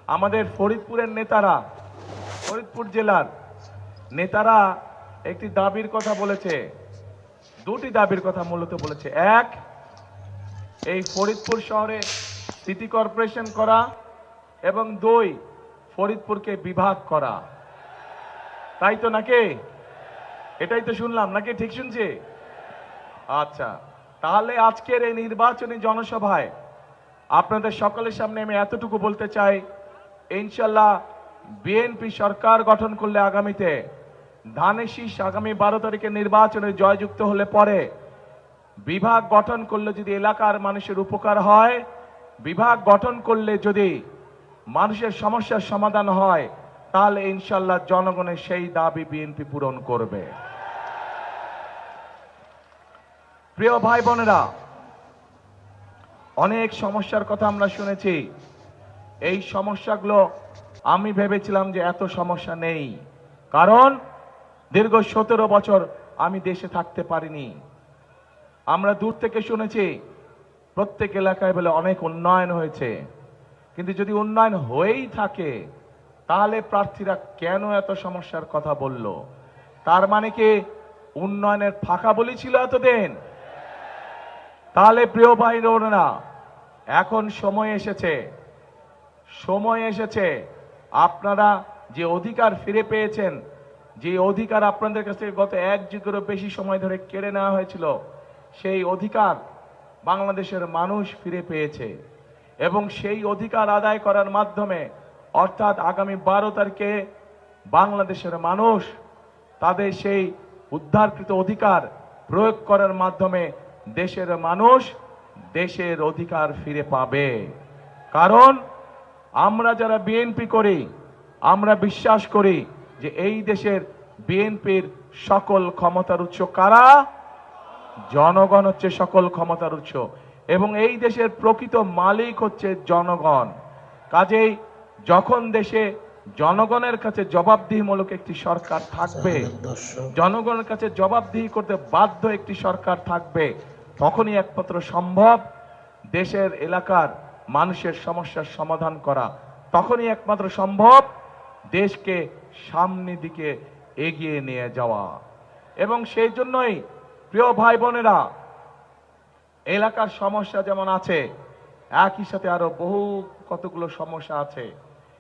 আমাদের ফরিদপুরের নেতারা, ফরিদপুর জেলার নেতারা একটি দাবির কথা বলেছে, দুটি দাবির কথা মূলত বলেছে। এক, এই ফরিদপুর শহরে সিটি কর্পোরেশন করা, এবং দুই, ফরিদপুরকে বিভাগ করা। তাই তো নাকি? এটাই তো শুনলাম নাকি? ঠিক শুনছি? আচ্ছা, তাহলে আজকের এই নির্বাচনী জনসভায় আপনাদের সকলের সামনে আমি এতটুকু বলতে চাই, ইনশাল্লাহ বিএনপি সরকার গঠন করলে আগামীতে ধানের শীষ আগামী 12 তারিখে নির্বাচনে জয়যুক্ত হলে পরে বিভাগ গঠন করলে যদি এলাকার মানুষের উপকার হয়, বিভাগ গঠন করলে যদি মানুষের সমস্যার সমাধান হয়, তাহলে ইনশাল্লাহ জনগণের সেই দাবি বিএনপি পূরণ করবে। প্রিয় ভাই বোনেরা, অনেক সমস্যার কথা আমরা শুনেছি। এই সমস্যাগুলো আমি ভেবেছিলাম যে এত সমস্যা নেই, কারণ দীর্ঘ 17 বছর আমি দেশে থাকতে পারিনি। আমরা দূর থেকে শুনেছি প্রত্যেক এলাকায় বলে অনেক উন্নয়ন হয়েছে, কিন্তু যদি উন্নয়ন হয়েই থাকে তাহলে প্রার্থীরা কেন এত সমস্যার কথা বলল? তার মানে কি উন্নয়নের ফাঁকা বলি ছিল এতদিন? তাহলে প্রিয় ভাই বোনেরা, এখন সময় এসেছে আপনারা যে অধিকার ফিরে পেয়েছেন, যে অধিকার আপনাদের কাছ থেকে গত 1 যুগেরও বেশি সময় ধরে কেড়ে নেওয়া হয়েছিল, সেই অধিকার বাংলাদেশের মানুষ ফিরে পেয়েছে। এবং সেই অধিকার আদায় করার মাধ্যমে, অর্থাৎ আগামী 12 তারিখে বাংলাদেশের মানুষ তাদের সেই উদ্ধারকৃত অধিকার প্রয়োগ করার মাধ্যমে দেশের মানুষ দেশের অধিকার ফিরে পাবে। কারণ আমরা যারা বিএনপি করি, আমরা বিশ্বাস করি যে এই দেশের বিএনপির সকল ক্ষমতার উৎস কারা? জনগণ হচ্ছে সকল ক্ষমতার উৎস, এবং এই দেশের প্রকৃত মালিক হচ্ছে জনগণ। কাজেই যখন দেশে জনগণের কাছে জবাবদিহিমূলক একটি সরকার থাকবে, জনগণের কাছে জবাবদিহি করতে বাধ্য একটি সরকার থাকবে, তখনই একমাত্র সম্ভব দেশের এলাকার মানুষের সমস্যার সমাধান করা, তখনই একমাত্র সম্ভব দেশকে সামনের দিকে এগিয়ে নিয়ে যাওয়া। এবং সেই জন্যই প্রিয় ভাই বোনেরা, এলাকার সমস্যা যেমন আছে, একই সাথে আরো বহু কতগুলো সমস্যা আছে,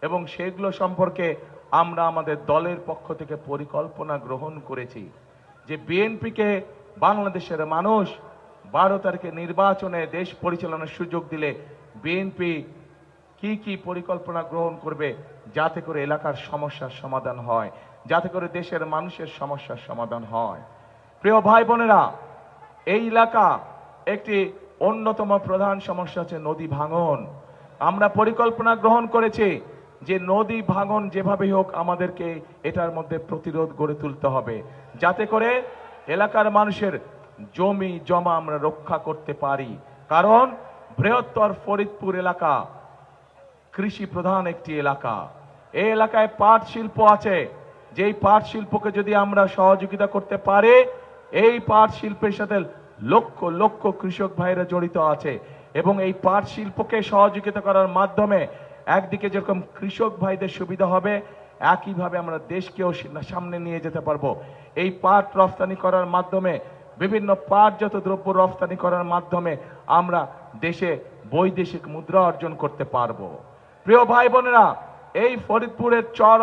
এবং সেগুলো সম্পর্কে আমরা আমাদের দলের পক্ষ থেকে পরিকল্পনা গ্রহণ করেছি যে বিএনপিকে বাংলাদেশের মানুষ 12 তারিখে নির্বাচনে দেশ পরিচালনার সুযোগ দিলে বিএনপি কি কি পরিকল্পনা গ্রহণ করবে, যাতে করে এলাকার সমস্যার সমাধান হয়, যাতে করে দেশের মানুষের সমস্যার সমাধান হয়। প্রিয় ভাই বোনেরা, এই এলাকা একটি অন্যতম প্রধান সমস্যা হচ্ছে নদী ভাঙন। আমরা পরিকল্পনা গ্রহণ করেছি যে নদী ভাঙন যেভাবে হোক আমাদেরকে এটার মধ্যে প্রতিরোধ গড়ে তুলতে হবে, যাতে করে এলাকার মানুষের জমি জমা আমরা রক্ষা করতে পারি। কারণ বৃহত্তর ফরিদপুর এলাকা কৃষি প্রধান একটি এলাকা। এই এলাকায় পাট শিল্প আছে, যেই পাট শিল্পকে যদি আমরা সহযোগিতা করতে পারি, এই পাট শিল্পের সাথে লক্ষ লক্ষ কৃষক ভাইরা জড়িত আছে, এবং এই পাট শিল্পকে সহযোগিতা করার মাধ্যমে একদিকে যেরকম কৃষক ভাইদের সুবিধা হবে, একইভাবে আমরা দেশকেও সামনে নিয়ে যেতে পারবো। এই পাট রফতানি করার মাধ্যমে, বিভিন্ন পাটজাত দ্রব্য রফতানি করার মাধ্যমে আমরা দেশে বৈদেশিক মুদ্রা অর্জন করতে পারবো। প্রিয় ভাই বোনেরা, এই ফরিদপুরের চর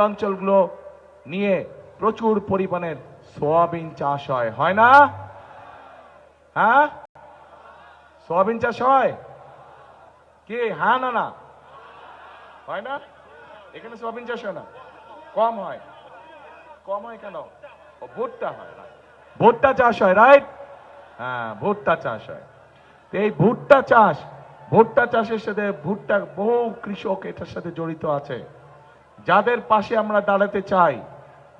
অঞ্চলগুলো নিয়ে প্রচুর পরিমাণের সোয়াবিন চাষ হয় না? হ্যাঁ, সোয়াবিন চাষ হয় কি? হ্যাঁ না না হয় না? এখানে সোয়াবিন চাষ হয় না? কম হয় কেন? ভুট্টা হয়, ভুট্টা চাষ হয়, রাইট? হ্যাঁ, ভুট্টা চাষ হয়। এই ভুট্টা চাষের সাথে বহু কৃষক এটার সাথে জড়িত আছে, যাদের পাশে আমরা দাঁড়াতে চাই,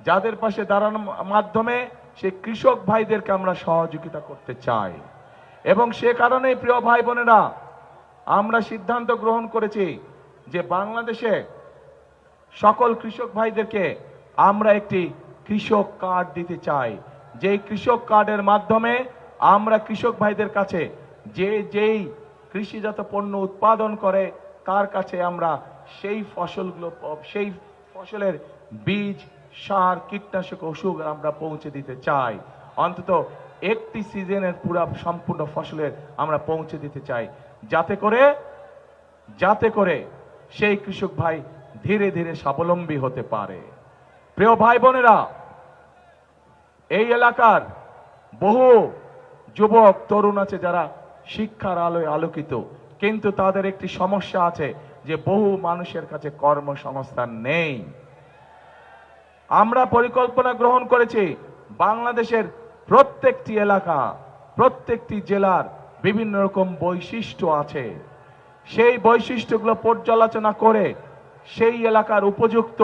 যাদের পাশে দাঁড়ানোর মাধ্যমে সেই কৃষক ভাইদেরকে আমরা সহযোগিতা করতে চাই। এবং সে কারণেই প্রিয় ভাই বোনেরা, আমরা সিদ্ধান্ত গ্রহণ করেছি যে বাংলাদেশে সকল কৃষক ভাইদেরকে আমরা একটি কৃষক কার্ড দিতে চাই, যেই কৃষক কার্ডের মাধ্যমে আমরা কৃষক ভাইদের কাছে যেই কৃষিজাত পণ্য উৎপাদন করে তার কাছে আমরা সেই ফসলগুলো, সেই ফসলের বীজ, সার, কীটনাশক, ওষুধ আমরা পৌঁছে দিতে চাই। অন্তত একটি সিজনের পুরা সম্পূর্ণ ফসলের আমরা পৌঁছে দিতে চাই, যাতে করে সেই কৃষক ভাই ধীরে ধীরে স্বাবলম্বী হতে পারে। প্রিয় ভাই বোনেরা, এই এলাকার বহু যুবক তরুণ আছে যারা শিক্ষার আলোয় আলোকিত, কিন্তু তাদের একটি সমস্যা আছে যে বহু মানুষের কাছে কর্মসংস্থান নেই। আমরা পরিকল্পনা গ্রহণ করেছি বাংলাদেশের প্রত্যেকটি এলাকা, প্রত্যেকটি জেলার বিভিন্ন রকম বৈশিষ্ট্য আছে, সেই বৈশিষ্ট্যগুলো পর্যালোচনা করে সেই এলাকার উপযুক্ত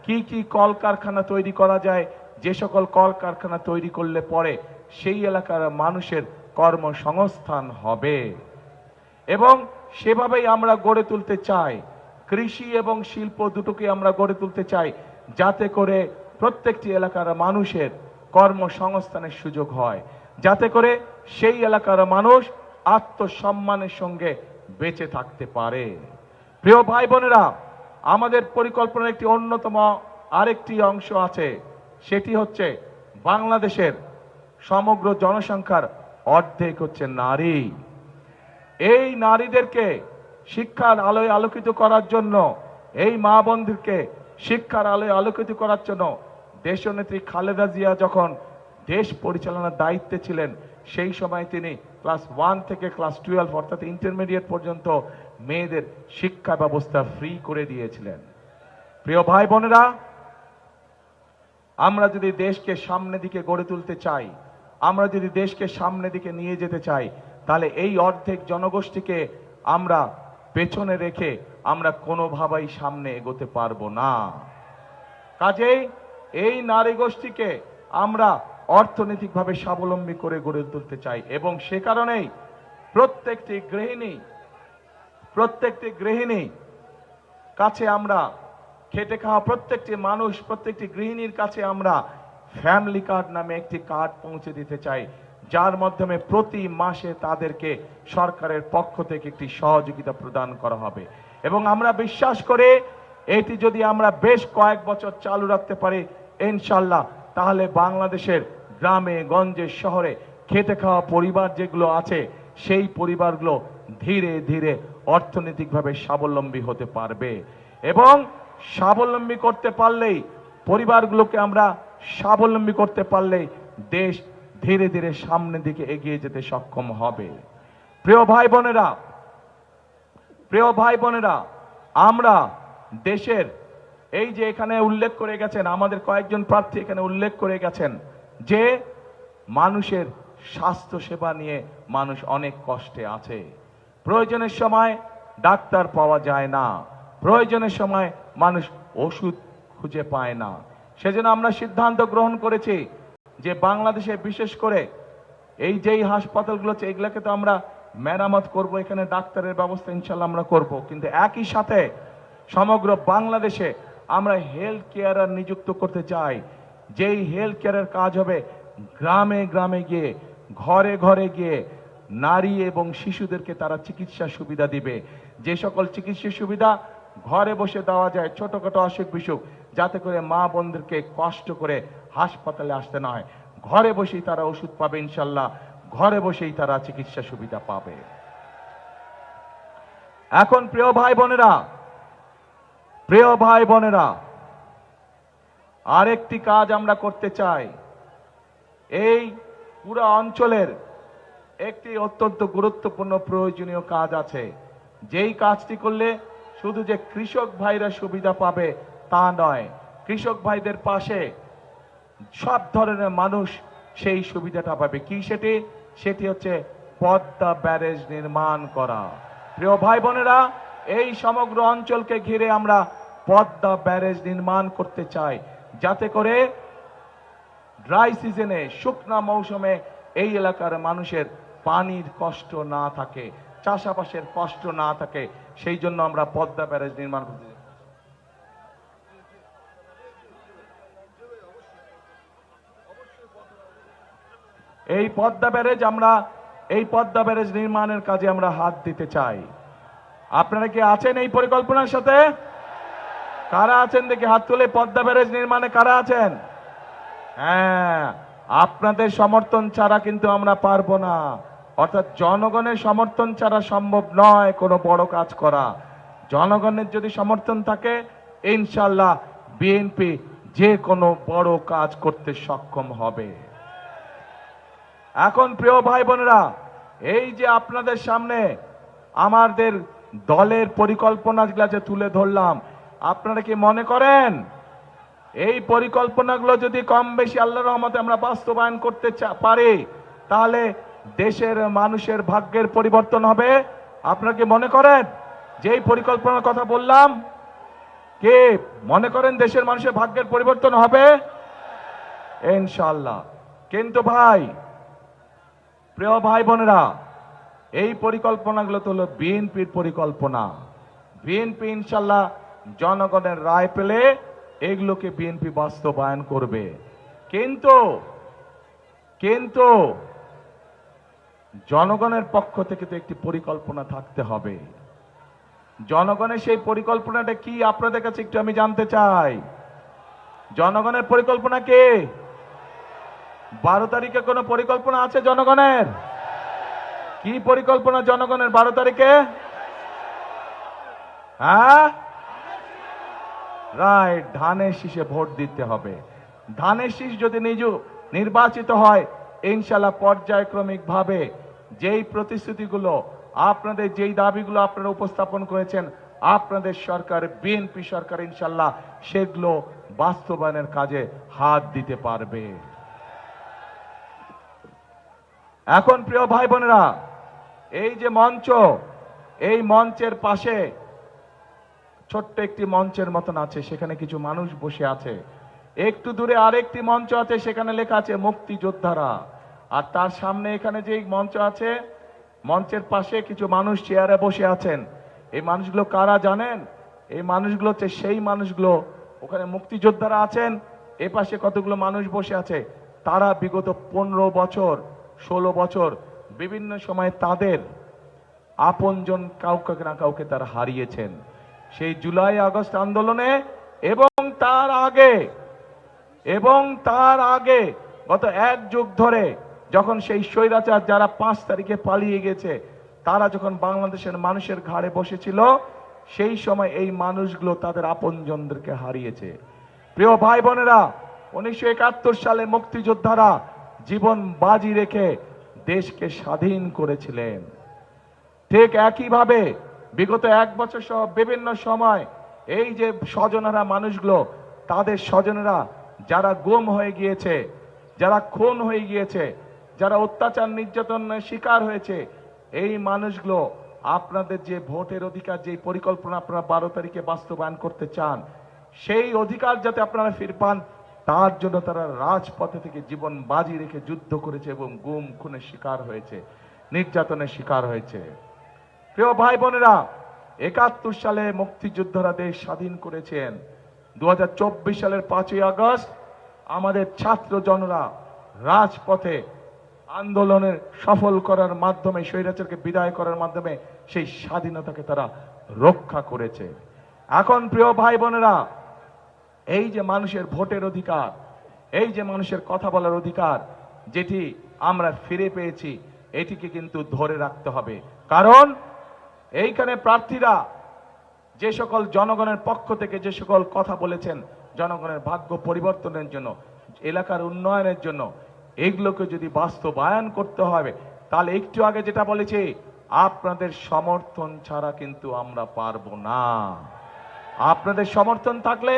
কি কি কলকারখানা তৈরি করা যায়, যে সকল কলকারখানা তৈরি করলে পরে সেই এলাকার মানুষের কর্মসংস্থান হবে, এবং সেভাবেই আমরা গড়ে তুলতে চাই। কৃষি এবং শিল্প দুটোকে আমরা গড়ে তুলতে চাই, যাতে করে প্রত্যেকটি এলাকার মানুষের কর্মসংস্থানের সুযোগ হয়, যাতে করে সেই এলাকার মানুষ আত্মসম্মানের সঙ্গে বেঁচে থাকতে পারে। প্রিয় ভাই বোনেরা, আমাদের পরিকল্পনার একটি অন্যতম আরেকটি অংশ আছে, সেটি হচ্ছে বাংলাদেশের সমগ্র জনসংখ্যার অর্ধেক হচ্ছে নারী। এই নারীদেরকে শিক্ষার আলোয় আলোকিত করার জন্য, এই মা বোনদেরকে শিক্ষার আলোয় আলোকিত করার জন্য দেশনেত্রী খালেদা জিয়া যখন দেশ পরিচালনার দায়িত্বে ছিলেন, সেই সময় তিনি ক্লাস 1 থেকে ক্লাস 12 অর্থাৎ ইন্টারমিডিয়েট পর্যন্ত মেয়েদের শিক্ষা ব্যবস্থা ফ্রি করে দিয়েছিলেন। প্রিয় ভাই বোনেরা, আমরা যদি দেশকে সামনের দিকে গড়ে তুলতে চাই, আমরা যদি দেশকে সামনের দিকে নিয়ে যেতে চাই, তাহলে এই অর্ধেক জনগোষ্ঠীকে আমরা পেছনে রেখে আমরা কোনোভাবেই সামনে এগোতে পারবো না। কাজেই এই নারী গোষ্ঠীকে আমরা অর্থনৈতিকভাবে স্বাবলম্বী করে গড়ে তুলতে চাই, এবং সে কারণেই প্রত্যেকটি গৃহিণী কাছে আমরা, খেটে খাওয়া প্রত্যেকটি মানুষ, প্রত্যেকটি গৃহিণীর কাছে আমরা ফ্যামিলি কার্ড নামে একটি কার্ড পৌঁছে দিতে চাই, যার মাধ্যমে প্রতি মাসে তাদেরকে সরকারের পক্ষ থেকে একটি সহযোগিতা প্রদান করা হবে। এবং আমরা বিশ্বাস করে এটি যদি আমরা বেশ কয়েক বছর চালু রাখতে পারি, ইনশাল্লাহ, তাহলে বাংলাদেশের গ্রামে গঞ্জে শহরে খেটে খাওয়া পরিবার যেগুলো আছে, সেই পরিবারগুলো ধীরে ধীরে অর্থনৈতিকভাবে স্বাবলম্বী হতে পারবে, এবং স্বাবলম্বী করতে পারলেই, পরিবারগুলোকে আমরা স্বাবলম্বী করতে পারলেই দেশ ধীরে ধীরে সামনের দিকে এগিয়ে যেতে সক্ষম হবে। প্রিয় ভাই বোনেরা, আমরা দেশের, এই যে এখানে উল্লেখ করে গেছেন, আমাদের কয়েকজন প্রার্থী এখানে উল্লেখ করে গেছেন যে মানুষের স্বাস্থ্য সেবা নিয়ে মানুষ অনেক কষ্টে আছে। প্রয়োজনের সময় ডাক্তার পাওয়া যায় না, প্রয়োজনের সময় মানুষ ওষুধ খুঁজে পায় না। সেজন্য আমরা সিদ্ধান্ত গ্রহণ করেছি যে বাংলাদেশে বিশেষ করে এই যেই হাসপাতালগুলো আছে, এগুলোকে তো আমরা মেরামত করব, এখানে ডাক্তারের ব্যবস্থা ইনশাল্লাহ আমরা করব, কিন্তু একই সাথে সমগ্র বাংলাদেশে আমরা হেলথ কেয়ারার নিযুক্ত করতে চাই, যেই হেলথ কেয়ারের কাজ হবে গ্রামে গ্রামে গিয়ে, ঘরে ঘরে গিয়ে নারী এবং শিশুদেরকে তারা চিকিৎসা সুবিধা দিবে। যে সকল চিকিৎসা সুবিধা ঘরে বসে দেওয়া যায়, ছোটখাটো অসুখ বিসুখ, যাতে করে মা বোনদেরকে কষ্ট করে হাসপাতালে আসতে না হয়, ঘরে বসেই তারা ওষুধ পাবে ইনশাল্লাহ, ঘরে বসেই তারা চিকিৎসা সুবিধা পাবে। এখন প্রিয় ভাই বোনেরা, আরেকটি কাজ আমরা করতে চাই। এই পুরো অঞ্চলের একটি অত্যন্ত গুরুত্বপূর্ণ প্রয়োজনীয় কাজ আছে, যেই কাজটি করলে শুধু যে কৃষক ভাইরা সুবিধা পাবে তা নয়, কৃষক ভাইদের পাশে সব ধরনের মানুষ সেই সুবিধাটা পাবে। কি সেটি হচ্ছে পদ্মা ব্যারেজ নির্মাণ করা। প্রিয় ভাই বোনেরা, এই সমগ্র অঞ্চলকে ঘিরে আমরা পদ্মা ব্যারেজ নির্মাণ করতে চাই, যাতে করে ড্রাই সিজনে, শুকনা মৌসুমে এই এলাকার মানুষের পানির কষ্ট না থাকে, চাষাবাসের কষ্ট না থাকে। সেই জন্য আমরা পদ্মা ব্যারেজ নির্মাণ করতে চাই। এই পদ্মা ব্যারেজ নির্মাণের কাজে আমরা হাত দিতে চাই। আপনারা কি আছেন এই পরিকল্পনার সাথে? কারা আছেন দেখি হাত তুলে। পদ্মা ব্যারেজ নির্মাণে কারা আছেন? হ্যাঁ, আপনাদের সমর্থন ছাড়া কিন্তু আমরা পারবো না। অর্থাৎ জনগণের সমর্থন ছাড়া সম্ভব নয় কোনো বড় কাজ করা। জনগণের যদি সমর্থন থাকে, ইনশাল্লাহ বিএনপি যে কোনো বড় কাজ করতে সক্ষম হবে। এখন প্রিয় ভাই বোনেরা, এই যে আপনাদের সামনে আমাদের দলের পরিকল্পনাগুলো যে তুলে ধরলাম, আপনারা কি মনে করেন এই পরিকল্পনাগুলো যদি কম বেশি আল্লাহর রহমতে আমরা বাস্তবায়ন করতে পারি, তাহলে দেশের মানুষের ভাগ্যের পরিবর্তন হবে? আপনারা কি মনে করেন যে এই পরিকল্পনার কথা বললাম, কে মনে করেন দেশের মানুষের ভাগ্যের পরিবর্তন হবে? ইনশাআল্লাহ। কিন্তু ভাই, প্রিয় ভাই বোনেরা, এই পরিকল্পনাগুলো তো হলো বিএনপির পরিকল্পনা। বিএনপি ইনশাআল্লাহ জনগণের রায় পেলে এগুলোকে বিএনপি বাস্তবায়ন করবে। কিন্তু জনগণের পক্ষ থেকে তো একটি পরিকল্পনা থাকতে হবে। জনগণের সেই পরিকল্পনাটা কি আপনাদের কাছে একটু আমি জানতে চাই। জনগণের পরিকল্পনা কি? 12 তারিখে কোনো পরিকল্পনা আছে জনগণের? কি পরিকল্পনা জনগণের 12 তারিখে? হ্যাঁ, রাইট, ধানের শীষে ভোট দিতে হবে। ধানের শীষ যদি নির্বাচিত হয়, ইনশাআল্লাহ পর্যায়ক্রমিক ভাবে যেই প্রতিশ্রুতিগুলো, আপনাদের যেই দাবিগুলো আপনারা উপস্থাপন করেছেন, আপনাদের সরকার বিএনপি সরকার ইনশাআল্লাহ সেগুলো বাস্তবায়নের কাজে হাত দিতে পারবে। এখন প্রিয় ভাই বোনেরা, এই যে মঞ্চ, এই মঞ্চের পাশে ছোট্ট একটি মঞ্চের মতন আছে, সেখানে কিছু মানুষ বসে আছে। একটু দূরে আরেকটি মঞ্চ আছে, সেখানে লেখা আছে মুক্তিযোদ্ধারা। আর তার সামনে এখানে যে মঞ্চ আছে, মঞ্চের পাশে কিছু মানুষ চেয়ারে বসে আছেন। এই মানুষগুলো কারা জানেন? এই মানুষগুলো হচ্ছে সেই মানুষগুলো, ওখানে মুক্তিযোদ্ধারা আছেন, এ পাশে কতগুলো মানুষ বসে আছে। তারা বিগত 15 বছর 16 বছর বিভিন্ন সময় তাদের আপনজন কাউকে না কাউকে তারা হারিয়েছেন। সেই জুলাই আগস্ট আন্দোলনে এবং তার আগে গত 1 যুগ ধরে যখন সেই স্বৈরাচার যারা 5 তারিখে পালিয়ে গেছে, তারা যখন বাংলাদেশের মানুষের ঘাড়ে বসেছিল, সেই সময় এই মানুষগুলো তাদের আপনজনদেরকে হারিয়েছে। প্রিয় ভাই বোনেরা, 1971 সালে মুক্তিযোদ্ধারা জীবন বাজি রেখে দেশকে স্বাধীন করেছিলেন। ঠিক একইভাবে বিগত 1 বছর সহ বিভিন্ন সময় এই যে স্বজনেরা মানুষগুলো, তাদের স্বজনেরা যারা গুম হয়ে গিয়েছে, যারা খুন হয়ে গিয়েছে, যারা অত্যাচার নির্যাতনের শিকার হয়েছে, এই মানুষগুলো আপনাদের যে ভোটের অধিকার, যে পরিকল্পনা আপনারা 12 তারিখে বাস্তবায়ন করতে চান, সেই অধিকার যাতে আপনারা ফিরে পান, তার জন্য তারা রাজপথে থেকে জীবন বাজি রেখে যুদ্ধ করেছে এবং গুম খুনের শিকার হয়েছে, নির্যাতনের শিকার হয়েছে। প্রিয় ভাই বোনেরা, 71 সালে মুক্তিযোদ্ধারা দেশ স্বাধীন করেছেন। 2024 সালের 5ই আগস্ট আমাদের ছাত্র জনরা রাজপথে আন্দোলনের সফল করার মাধ্যমে, স্বৈরাচারকে বিদায় করার মাধ্যমে সেই স্বাধীনতাকে তারা রক্ষা করেছে। এখন প্রিয় ভাই বোনেরা, এই যে মানুষের ভোটের অধিকার, এই যে মানুষের কথা বলার অধিকার যেটি আমরা ফিরে পেয়েছি, এটিকে কিন্তু ধরে রাখতে হবে। কারণ এইখানে প্রার্থীরা যে সকল জনগণের পক্ষ থেকে যে সকল কথা বলেছেন, জনগণের ভাগ্য পরিবর্তনের জন্য, এলাকার উন্নয়নের জন্য, এগুলোকে যদি বাস্তবায়ন করতে হবে, তাহলে একটু আগে যেটা বলেছি, আপনাদের সমর্থন ছাড়া কিন্তু আমরা পারবো না। আপনাদের সমর্থন থাকলে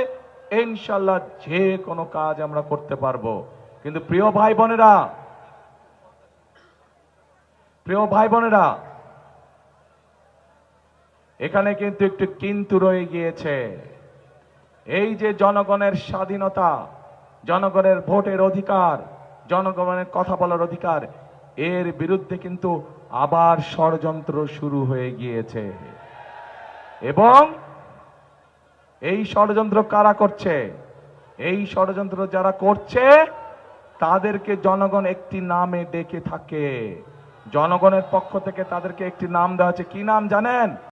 ইনশাআল্লাহ যে কোনো কাজ আমরা করতে পারবো। কিন্তু প্রিয় ভাই বোনেরা, এখানে কিন্তু একটু কিন্তু রয়ে গিয়েছে। এই যে জনগণের স্বাধীনতা, জনগণের ভোটের অধিকার, জনগণের কথা বলার অধিকার, এর বিরুদ্ধে কিন্তু আবার ষড়যন্ত্র শুরু হয়ে গিয়েছে। এবং এই ষড়যন্ত্র কারা করছে? এই ষড়যন্ত্র যারা করছে তাদেরকে জনগণ একটি নামে ডেকে থাকে। জনগণের পক্ষ থেকে তাদেরকে একটি নাম দেওয়া হচ্ছে। কি নাম জানেন?